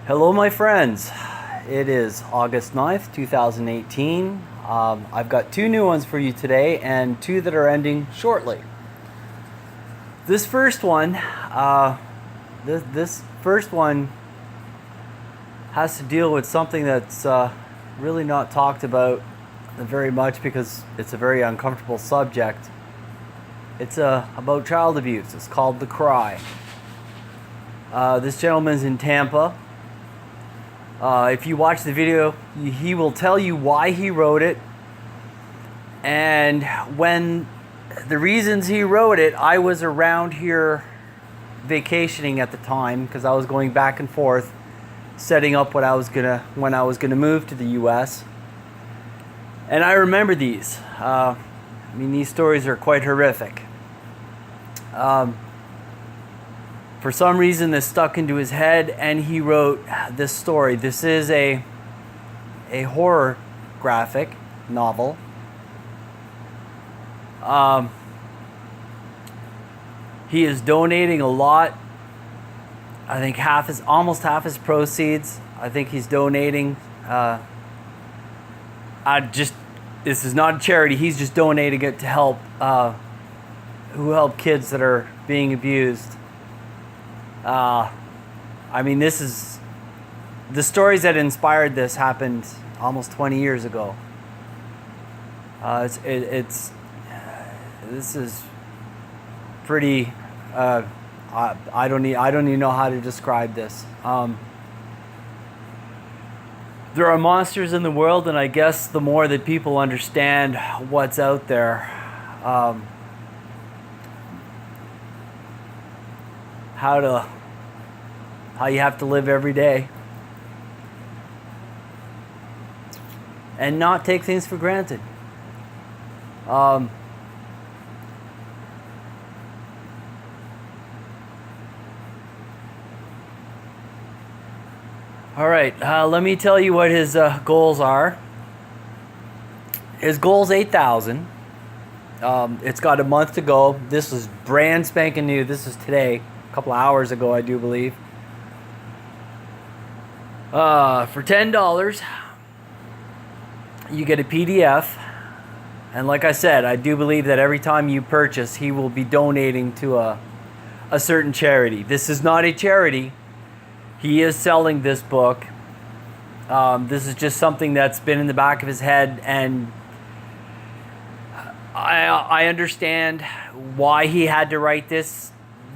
Hello, my friends. It is August 9th, 2018. I've got two new ones for you today and two that are ending shortly. This first one, this first one has to deal with something that's really not talked about very much because it's a very uncomfortable subject. It's about child abuse. It's called The Cry. This gentleman's in Tampa. If you watch the video, he will tell you why he wrote it. And when the reasons he wrote it, I was around here vacationing at the time because I was going back and forth, setting up when I was gonna move to the U.S. And I remember these. These stories are quite horrific. For some reason, this stuck into his head, and he wrote this story. This is a horror graphic novel. He is donating a lot. I think almost half his proceeds. I think he's donating. This is not a charity. He's just donating it to help kids that are being abused. This is the stories that inspired this happened almost 20 years ago. This is pretty. I don't even know how to describe this. There are monsters in the world, and I guess the more that people understand what's out there, how you have to live every day and not take things for granted. All right, let me tell you what his goals are. His goal's 8,000. It's got a month to go. This is brand spanking new. This is today, a couple hours ago, I do believe. For $10, you get a PDF. And like I said, I do believe that every time you purchase, he will be donating to a certain charity. This is not a charity. He is selling this book. This is just something that's been in the back of his head, and I understand why he had to write this.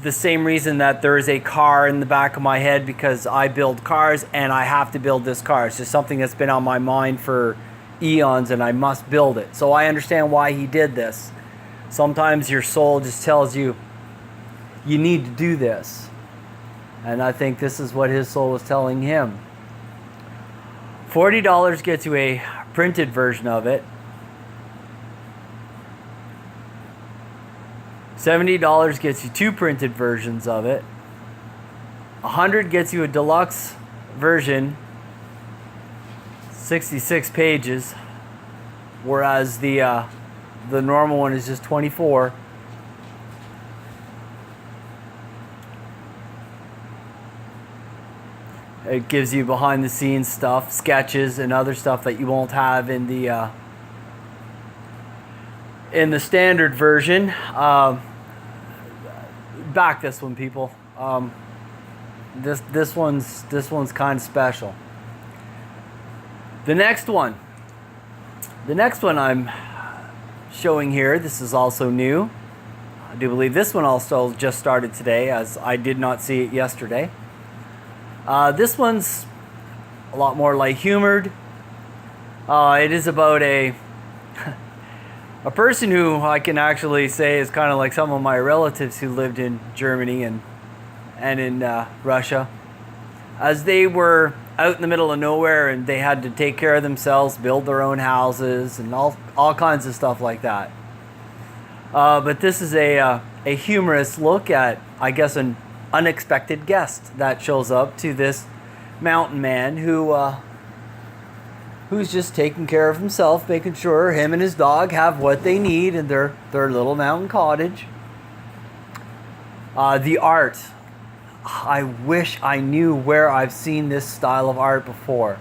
The same reason that there is a car in the back of my head, because I build cars and I have to build this car. It's just something that's been on my mind for eons and I must build it. So I understand why he did this. Sometimes your soul just tells you, you need to do this. And I think this is what his soul was telling him. $40 gets you a printed version of it. $70 gets you two printed versions of it. $100 gets you a deluxe version, 66 pages, whereas the normal one is just 24. It gives you behind the scenes stuff, sketches and other stuff that you won't have in the standard version. Back this one, people. This one's kind of special. The next one I'm showing here, this is also new. I do believe this one also just started today, as I did not see it yesterday. This one's a lot more light-humored. It is about a person who I can actually say is kind of like some of my relatives who lived in Germany and in Russia. As they were out in the middle of nowhere and they had to take care of themselves, build their own houses and all kinds of stuff like that. But this is a humorous look at, I guess, an unexpected guest that shows up to this mountain man who's just taking care of himself, making sure him and his dog have what they need in their little mountain cottage. The art I wish I knew where I've seen this style of art before.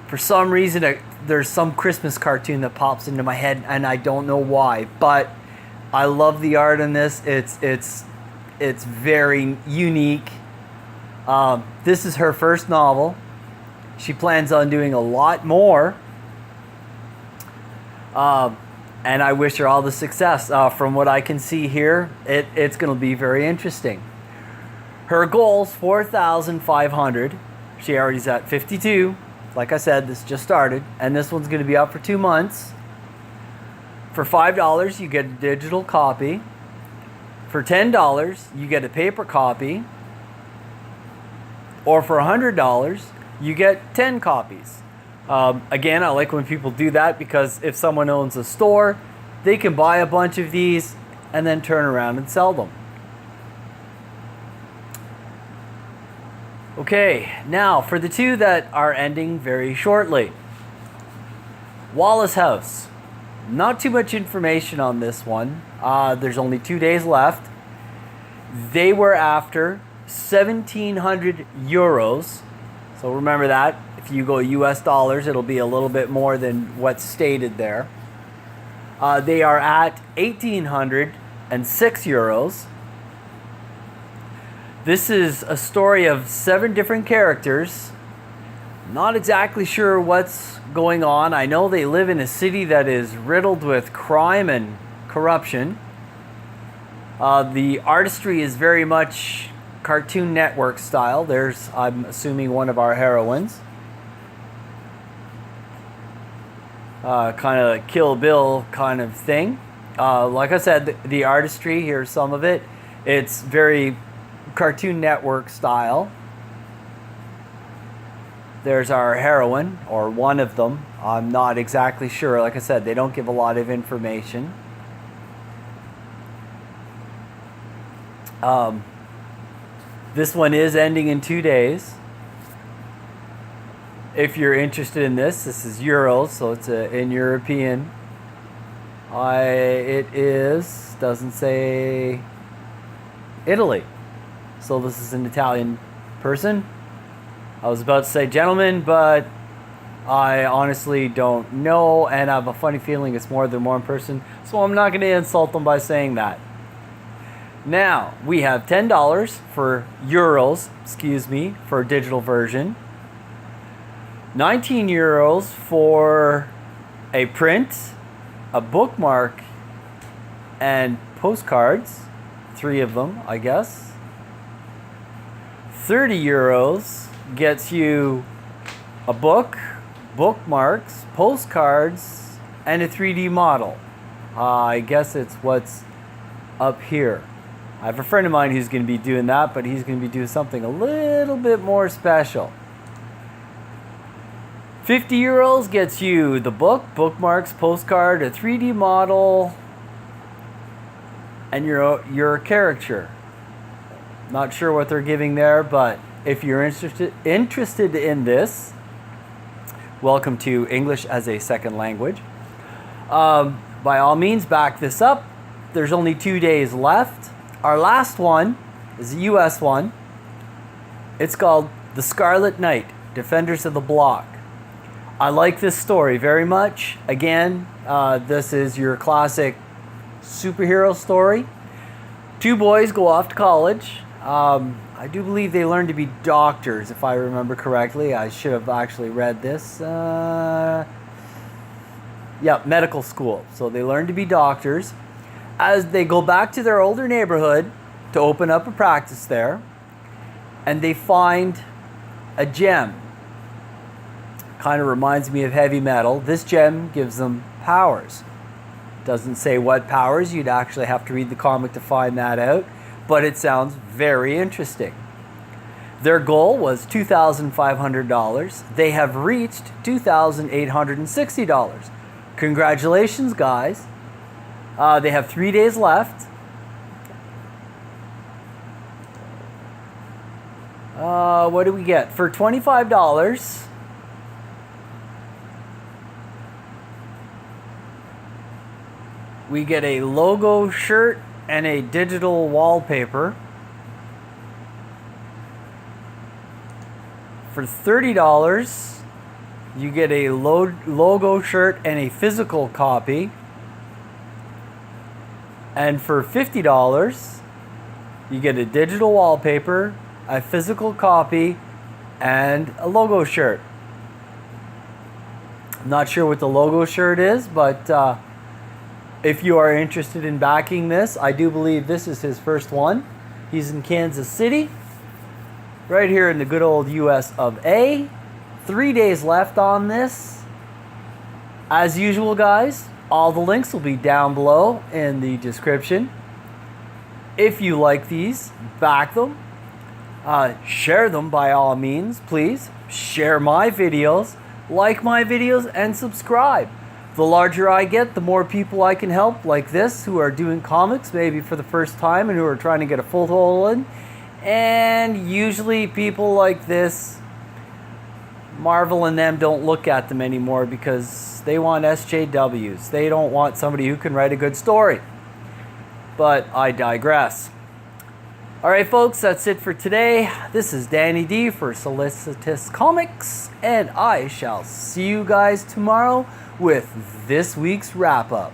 For some reason, there's some Christmas cartoon that pops into my head, and I don't know why. But I love the art in this. It's very unique. This is her first novel. She plans on doing a lot more. And I wish her all the success. From what I can see here, it's going to be very interesting. Her goal's 4,500. She already's at 52. Like I said, this just started. And this one's going to be out for 2 months. For $5, you get a digital copy. For $10, you get a paper copy. Or for $100, you get 10 copies. Again, I like when people do that because if someone owns a store, they can buy a bunch of these and then turn around and sell them. Okay, now for the two that are ending very shortly. Wallace House. Not too much information on this one. There's only 2 days left. They were after 1,700 euros. So remember that. If you go US dollars, it'll be a little bit more than what's stated there. They are at 1,806 euros. This is a story of 7 different characters. Not exactly sure what's going on. I know they live in a city that is riddled with crime and corruption. The artistry is very much Cartoon Network style. There's, I'm assuming, one of our heroines. Kind of Kill Bill kind of thing. Like I said, the artistry, here's some of it. It's very Cartoon Network style. There's our heroine, or one of them. I'm not exactly sure. Like I said, they don't give a lot of information. This one is ending in 2 days. If you're interested in this is euros, so it's in European. It is, doesn't say Italy. So this is an Italian person. I was about to say gentleman, but I honestly don't know, and I have a funny feeling it's more than one person, so I'm not going to insult them by saying that. Now, we have $10 for euros, for a digital version. 19 euros for a print, a bookmark, and postcards. 3 of them, I guess. 30 euros gets you a book, bookmarks, postcards, and a 3D model. I guess it's what's up here. I have a friend of mine who's going to be doing that, but he's going to be doing something a little bit more special. 50 euros gets you the book, bookmarks, postcard, a 3D model, and your caricature. Not sure what they're giving there, but if you're interested in this, welcome to English as a Second Language. By all means, back this up. There's only 2 days left. Our last one is a US one. It's called The Scarlet Knight, Defenders of the Block. I like this story very much. Again, this is your classic superhero story. 2 boys go off to college. I do believe they learn to be doctors, if I remember correctly. I should have actually read this. Medical school. So they learn to be doctors. As they go back to their older neighborhood to open up a practice there, and they find a gem. Kind of reminds me of heavy metal. This gem gives them powers. Doesn't say what powers. You'd actually have to read the comic to find that out. But it sounds very interesting. Their goal was $2,500. They have reached $2,860. Congratulations, guys. They have 3 days left. What do we get? For $25, we get a logo shirt and a digital wallpaper. For $30, you get a logo shirt and a physical copy. And for $50, you get a digital wallpaper, a physical copy, and a logo shirt. I'm not sure what the logo shirt is, but if you are interested in backing this, I do believe this is his first one. He's in Kansas City, right here in the good old US of A. 3 days left on this. As usual, guys, all the links will be down below in the description. If you like these, back them. Share them by all means, please. Share my videos, like my videos, and subscribe. The larger I get, the more people I can help like this who are doing comics maybe for the first time and who are trying to get a foothold in. And usually people like this, Marvel and them don't look at them anymore because they want SJWs. They don't want somebody who can write a good story. But I digress. Alright folks, that's it for today. This is Danny D for Solicitous Comics, and I shall see you guys tomorrow with this week's wrap-up.